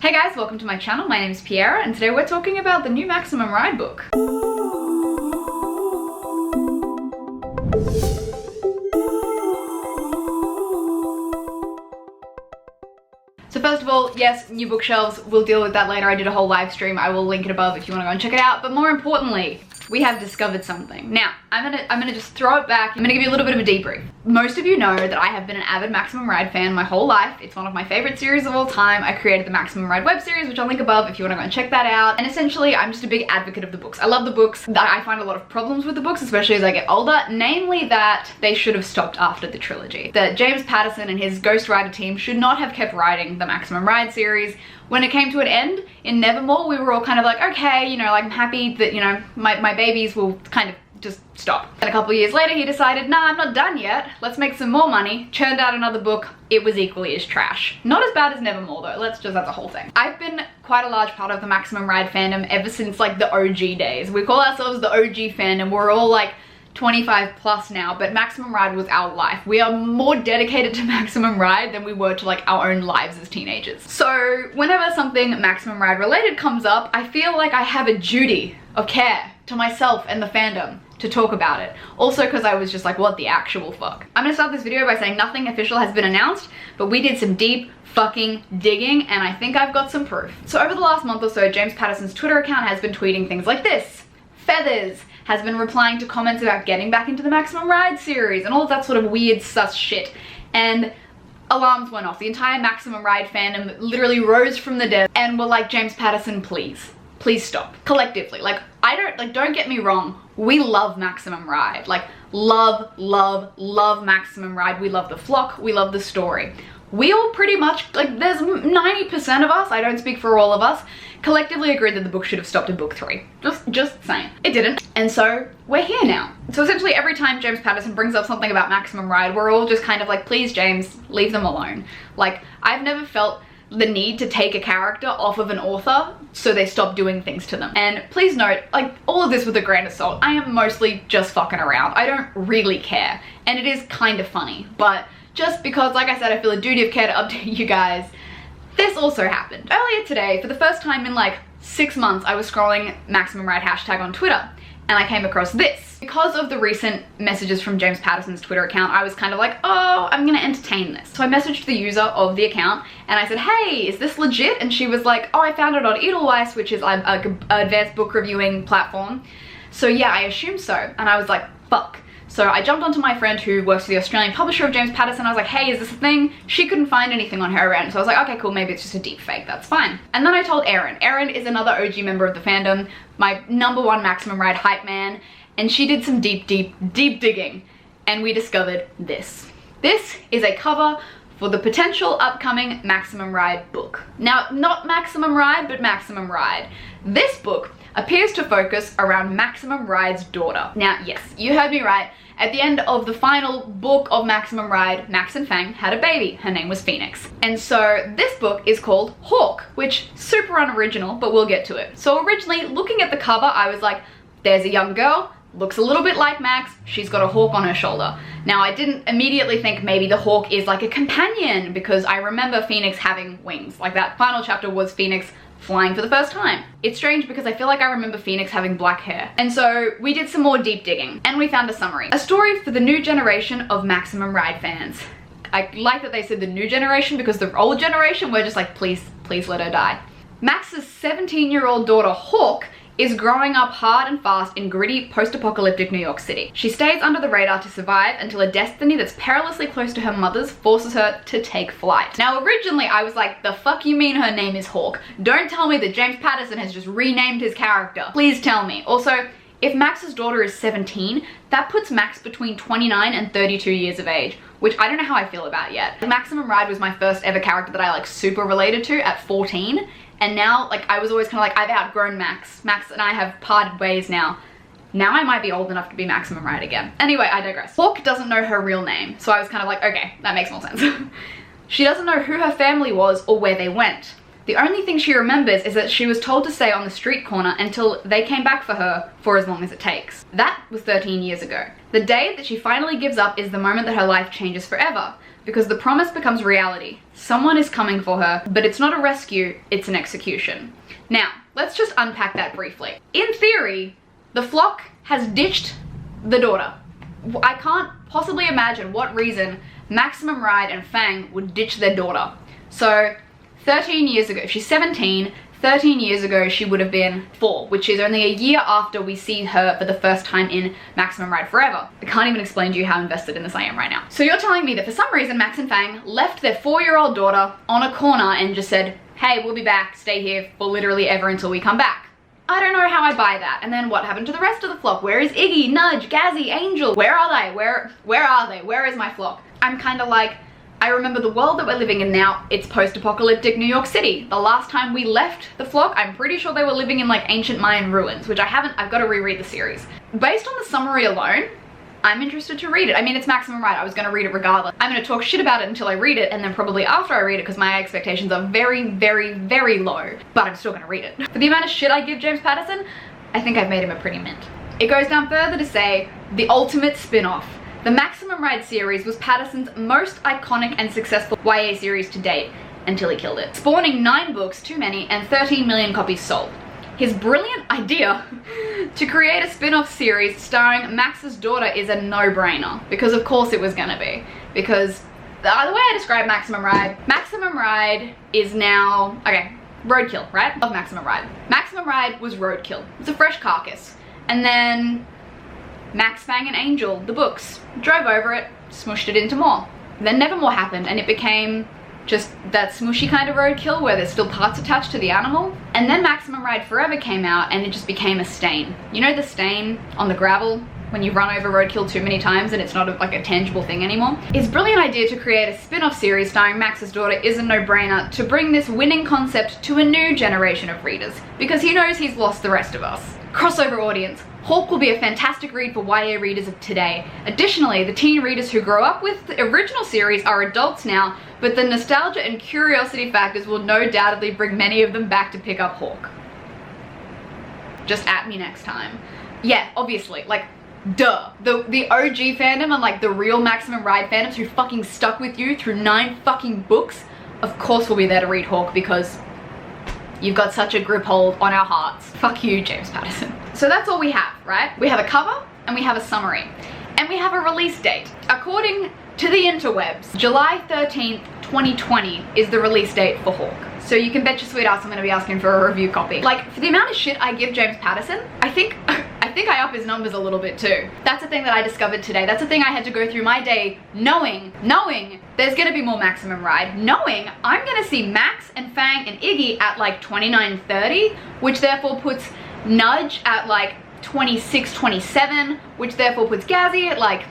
Hey guys, welcome to my channel. My name is Piera and today we're talking about the new Maximum Ride book. So first of all, yes, new bookshelves, we'll deal with that later. I did a whole live stream. I will link it above if you want to go and check it out. But more importantly, we have discovered something. Now, I'm gonna just throw it back. I'm gonna give you a little bit of a debrief. Most of you know that I have been an avid Maximum Ride fan my whole life. It's one of my favorite series of all time. I created the Maximum Ride web series, which I'll link above if you wanna go and check that out. And essentially, I'm just a big advocate of the books. I love the books. I find a lot of problems with the books, especially as I get older, namely that they should have stopped after the trilogy. That James Patterson and his ghostwriter team should not have kept writing the Maximum Ride series. When it came to an end in Nevermore, we were all kind of like, okay, you know, like I'm happy that, you know, my babies will kind of just stop. And a couple of years later, he decided, nah, I'm not done yet. Let's make some more money. Churned out another book. It was equally as trash. Not as bad as Nevermore though. That's the whole thing. I've been quite a large part of the Maximum Ride fandom ever since like the OG days. We call ourselves the OG fandom. We're all like 25 plus now, but Maximum Ride was our life. We are more dedicated to Maximum Ride than we were to like our own lives as teenagers. So whenever something Maximum Ride related comes up, I feel like I have a duty of care to myself and the fandom to talk about it. Also because I was just like, what the actual fuck? I'm gonna start this video by saying nothing official has been announced, but we did some deep fucking digging and I think I've got some proof. So over the last month or so, James Patterson's Twitter account has been tweeting things like this. Feathers has been replying to comments about getting back into the Maximum Ride series and all of that sort of weird sus shit. And alarms went off. The entire Maximum Ride fandom literally rose from the dead and were like, James Patterson, please stop. Collectively, like, don't get me wrong. We love Maximum Ride. Like, love Maximum Ride. We love the flock. We love the story. We all pretty much, like, there's 90% of us, I don't speak for all of us, collectively agreed that the book should have stopped at book 3. Just saying. It didn't. And so we're here now. So essentially every time James Patterson brings up something about Maximum Ride, we're all just kind of like, please James, leave them alone. Like, I've never felt the need to take a character off of an author so they stop doing things to them. And please note, like, all of this with a grain of salt. I am mostly just fucking around. I don't really care. And it is kind of funny, but just because, like I said, I feel a duty of care to update you guys, this also happened. Earlier today, for the first time in like 6 months, I was scrolling Maximum Ride hashtag on Twitter and I came across this. Because of the recent messages from James Patterson's Twitter account, I was kind of like, oh, I'm gonna entertain this. So I messaged the user of the account and I said, hey, is this legit? And she was like, oh, I found it on Edelweiss, which is like an advanced book reviewing platform. So yeah, I assume so. And I was like, fuck. So I jumped onto my friend who works for the Australian publisher of James Patterson. I was like, hey, is this a thing? She couldn't find anything on her end. So I was like, okay, cool, maybe it's just a deep fake, that's fine. And then I told Erin. Erin is another OG member of the fandom, my #1 Maximum Ride hype man. And she did some deep digging. And we discovered this. This is a cover for the potential upcoming Maximum Ride book. Now, not Maximum Ride, but Maximum Ride. This book appears to focus around Maximum Ride's daughter. Now, yes, you heard me right. At the end of the final book of Maximum Ride, Max and Fang had a baby. Her name was Phoenix. And so this book is called Hawk, which super unoriginal, but we'll get to it. So originally, looking at the cover, I was like, there's a young girl, looks a little bit like Max, she's got a hawk on her shoulder. Now, I didn't immediately think maybe the hawk is like a companion because I remember Phoenix having wings. Like that final chapter was Phoenix flying for the first time. It's strange because I feel like I remember Phoenix having black hair. And so we did some more deep digging and we found a summary. A story for the new generation of Maximum Ride fans. I like that they said the new generation because the old generation were just like, please let her die. Max's 17-year-old daughter Hawk is growing up hard and fast in gritty post-apocalyptic New York City. She stays under the radar to survive until a destiny that's perilously close to her mother's forces her to take flight. Now originally I was like, the fuck you mean her name is Hawk? Don't tell me that James Patterson has just renamed his character. Please tell me. Also, if Max's daughter is 17, that puts Max between 29 and 32 years of age, which I don't know how I feel about yet. Maximum Ride was my first ever character that I like super related to at 14. And now, like, I was always kind of like, I've outgrown Max. Max and I have parted ways now. Now I might be old enough to be Maximum Ride again. Anyway, I digress. Hawk doesn't know her real name, so I was kind of like, okay, that makes more sense. She doesn't know who her family was or where they went. The only thing she remembers is that she was told to stay on the street corner until they came back for her for as long as it takes. That was 13 years ago. The day that she finally gives up is the moment that her life changes forever. because the promise becomes reality. Someone is coming for her, but it's not a rescue, it's an execution. Now, let's just unpack that briefly. In theory, the flock has ditched the daughter. I can't possibly imagine what reason Maximum Ride and Fang would ditch their daughter. So 13 years ago, if she's 17, 13 years ago she would have been 4, which is only a year after we see her for the first time in Maximum Ride Forever. I can't even explain to you how invested in this I am right now. So you're telling me that for some reason Max and Fang left their 4-year-old daughter on a corner and just said, hey, we'll be back, stay here for literally ever until we come back. I don't know how I buy that. And then what happened to the rest of the flock? Where is Iggy, Nudge, Gazzy, Angel? Where are they? Where are they? Where is my flock? I'm kind of like, I remember the world that we're living in now, it's post-apocalyptic New York City. The last time we left the flock, I'm pretty sure they were living in like ancient Mayan ruins, which I've got to reread the series. Based on the summary alone, I'm interested to read it. I mean, it's Maximum Ride. I was going to read it regardless. I'm going to talk shit about it until I read it, and then probably after I read it, because my expectations are very, very, very low, but I'm still going to read it. For the amount of shit I give James Patterson, I think I've made him a pretty mint. It goes down further to say, the ultimate spin-off. The Maximum Ride series was Patterson's most iconic and successful YA series to date, until he killed it, spawning 9 books, too many, and 13 million copies sold. His brilliant idea to create a spin-off series starring Max's daughter is a no-brainer, because of course it was gonna be. Because the way I describe Maximum Ride is now, okay, roadkill, right? Of Maximum Ride. Maximum Ride was roadkill. It's a fresh carcass. And then Max, Fang, and Angel, the books, drove over it, smushed it into more. Then Nevermore happened, and it became just that smushy kind of roadkill where there's still parts attached to the animal. And then Maximum Ride Forever came out, and it just became a stain. You know the stain on the gravel when you run over roadkill too many times and it's not like a tangible thing anymore? His brilliant idea to create a spin-off series starring Max's daughter is a no-brainer to bring this winning concept to a new generation of readers, because he knows he's lost the rest of us. Crossover audience. Hawk will be a fantastic read for YA readers of today. Additionally, the teen readers who grew up with the original series are adults now, but the nostalgia and curiosity factors will no doubtedly bring many of them back to pick up Hawk. Just at me next time. Yeah, obviously, like, duh. The OG fandom and like the real Maximum Ride fandoms who fucking stuck with you through 9 fucking books, of course will be there to read Hawk, because you've got such a grip hold on our hearts. Fuck you, James Patterson. So that's all we have, right? We have a cover and we have a summary. And we have a release date. According to the interwebs, July 13th, 2020 is the release date for Hawk. So you can bet your sweet ass I'm gonna be asking for a review copy. Like, for the amount of shit I give James Patterson, I think I up his numbers a little bit too. That's a thing that I discovered today. That's a thing I had to go through my day knowing there's gonna be more Maximum Ride, knowing I'm gonna see Max and Fang and Iggy at like 29-30, which therefore puts Nudge at like 26-27, which therefore puts Gazzy at like,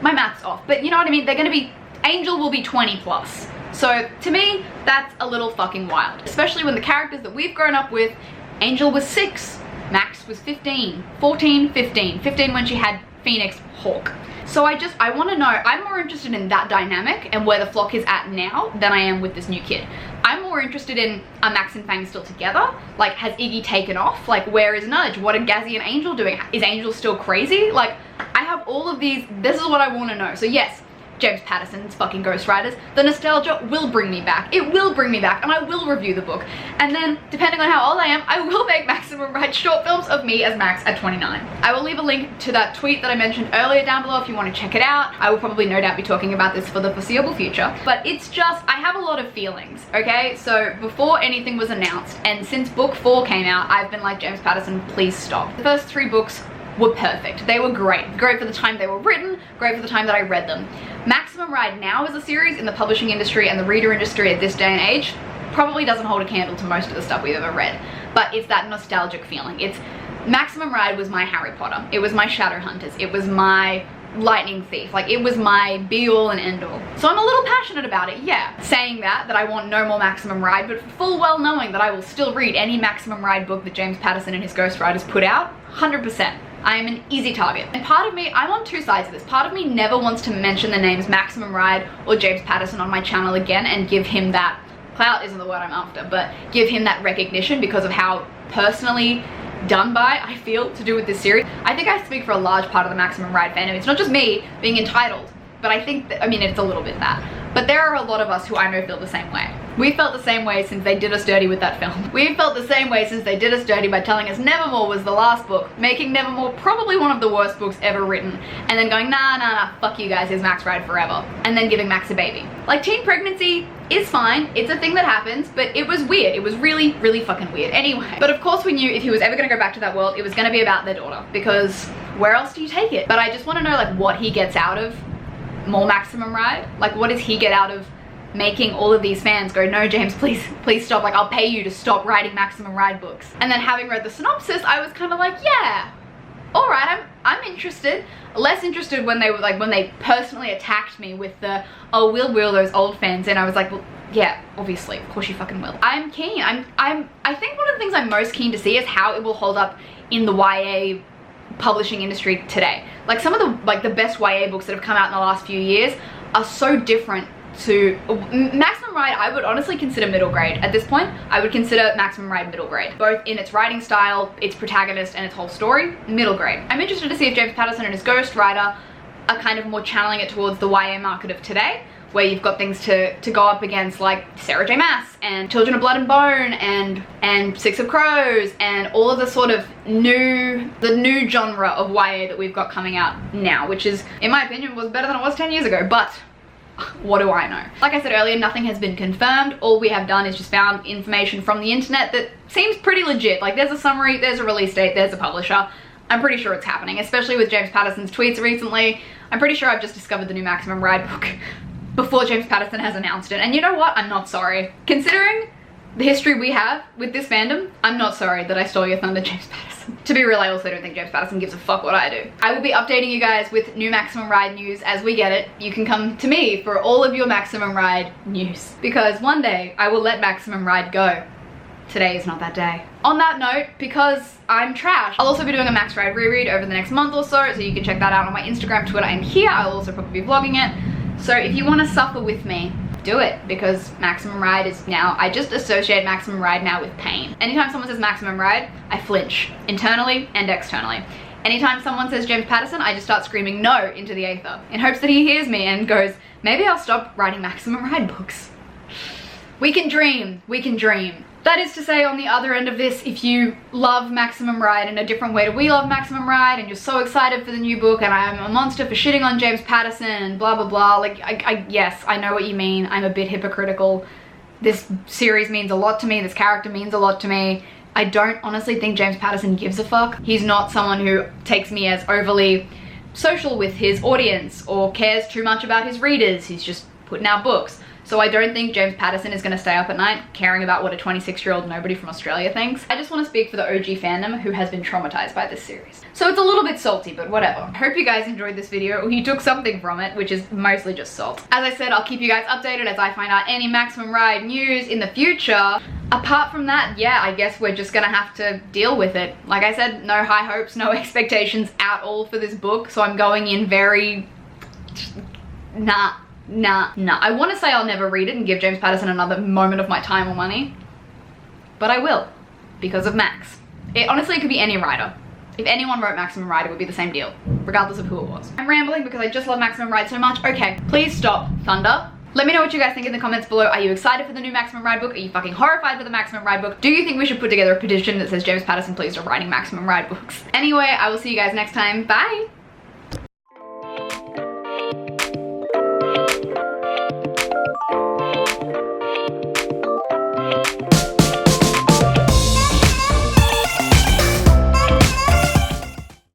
my math's off, but you know what I mean? They're gonna be, Angel will be 20 plus. So to me, that's a little fucking wild, especially when the characters that we've grown up with, Angel was 6, Max was 15, 14, 15 when she had Phoenix, Hawk. So I want to know, I'm more interested in that dynamic and where the flock is at now than I am with this new kid. I'm more interested in, are Max and Fang still together? Like, has Iggy taken off? Like, where is Nudge? What are Gazzy and Angel doing? Is Angel still crazy? Like, I have all of these, this is what I want to know. So yes, James Patterson's fucking Ghost Riders, the nostalgia will bring me back. It will bring me back, and I will review the book. And then, depending on how old I am, I will make Maximum Ride short films of me as Max at 29. I will leave a link to that tweet that I mentioned earlier down below if you want to check it out. I will probably no doubt be talking about this for the foreseeable future. But it's just, I have a lot of feelings, okay? So before anything was announced, and since book 4 came out, I've been like, James Patterson, please stop. The first 3 books were perfect. They were great. Great for the time they were written, great for the time that I read them. Maximum Ride now as a series in the publishing industry and the reader industry at this day and age probably doesn't hold a candle to most of the stuff we've ever read. But it's that nostalgic feeling. It's, Maximum Ride was my Harry Potter. It was my Shadowhunters. It was my Lightning Thief. Like, it was my be-all and end-all. So I'm a little passionate about it, yeah. Saying that I want no more Maximum Ride, but full well knowing that I will still read any Maximum Ride book that James Patterson and his Ghost Riders put out, 100%. I am an easy target. And part of me, I'm on 2 sides of this. Part of me never wants to mention the names Maximum Ride or James Patterson on my channel again and give him that, clout isn't the word I'm after, but give him that recognition because of how personally done by I feel to do with this series. I think I speak for a large part of the Maximum Ride fandom. It's not just me being entitled, but I think that, I mean, it's a little bit that. But there are a lot of us who I know feel the same way. We felt the same way since they did us dirty with that film. We've felt the same way since they did us dirty by telling us Nevermore was the last book, making Nevermore probably one of the worst books ever written, and then going, nah, fuck you guys, here's Max Ride forever, and then giving Max a baby. Like, teen pregnancy is fine, it's a thing that happens, but it was weird. It was really, really fucking weird. Anyway, but of course we knew if he was ever gonna go back to that world, it was gonna be about their daughter, because where else do you take it? But I just want to know, like, what he gets out of more Maximum Ride. Like, what does he get out of making all of these fans go, no James, please stop, like, I'll pay you to stop writing Maximum Ride books. And then having read the synopsis, I was kind of like, yeah, all right, I'm interested. Less interested when they were like, when they personally attacked me with the, oh, we'll wheel those old fans in. I was like, well, yeah, obviously, of course you fucking will. I'm keen. I think one of the things I'm most keen to see is how it will hold up in the YA publishing industry today. Like, some of the best YA books that have come out in the last few years are so different to Maximum Ride. I would honestly consider middle grade at this point. I would consider Maximum Ride middle grade, both in its writing style, its protagonist, and its whole story. Middle grade. I'm interested to see if James Patterson and his ghostwriter are kind of more channeling it towards the YA market of today, where you've got things to go up against, like Sarah J Maas and Children of Blood and Bone and Six of Crows and all of the sort of new genre of YA that we've got coming out now, which is, in my opinion, was better than it was 10 years ago, but what do I know? Like I said earlier, nothing has been confirmed. All we have done is just found information from the internet that seems pretty legit. Like, there's a summary, there's a release date, there's a publisher. I'm pretty sure it's happening, especially with James Patterson's tweets recently. I'm pretty sure I've just discovered the new Maximum Ride book before James Patterson has announced it. And you know what? I'm not sorry. Considering the history we have with this fandom, I'm not sorry that I stole your thunder, James Patterson. To be real, I also don't think James Patterson gives a fuck what I do. I will be updating you guys with new Maximum Ride news as we get it. You can come to me for all of your Maximum Ride news, because one day I will let Maximum Ride go. Today is not that day. On that note, because I'm trash, I'll also be doing a Max Ride reread over the next month or so you can check that out on my Instagram, Twitter, and here. I'll also probably be vlogging it. So if you want to suffer with me, do it, because Maximum Ride is now, I just associate Maximum Ride now with pain. Anytime someone says Maximum Ride, I flinch, internally and externally. Anytime someone says James Patterson, I just start screaming no into the aether, in hopes that he hears me and goes, maybe I'll stop writing Maximum Ride books. We can dream, we can dream. That is to say, on the other end of this, if you love Maximum Ride in a different way to we love Maximum Ride, and you're so excited for the new book, and I'm a monster for shitting on James Patterson and blah blah blah, like, yes, I know what you mean. I'm a bit hypocritical. This series means a lot to me, this character means a lot to me. I don't honestly think James Patterson gives a fuck. He's not someone who takes me as overly social with his audience or cares too much about his readers. He's just putting out books. So I don't think James Patterson is going to stay up at night caring about what a 26-year-old nobody from Australia thinks. I just want to speak for the OG fandom who has been traumatized by this series. So it's a little bit salty, but whatever. I hope you guys enjoyed this video, or you took something from it, which is mostly just salt. As I said, I'll keep you guys updated as I find out any Maximum Ride news in the future. Apart from that, yeah, I guess we're just gonna have to deal with it. Like I said, no high hopes, no expectations at all for this book, so I'm going in very... Nah. I want to say I'll never read it and give James Patterson another moment of my time or money, but I will, because of Max. Honestly, it could be any writer. If anyone wrote Maximum Ride, it would be the same deal, regardless of who it was. I'm rambling because I just love Maximum Ride so much. Okay, please stop, Thunder. Let me know what you guys think in the comments below. Are you excited for the new Maximum Ride book? Are you fucking horrified for the Maximum Ride book? Do you think we should put together a petition that says James Patterson, please stop writing Maximum Ride books? Anyway, I will see you guys next time. Bye!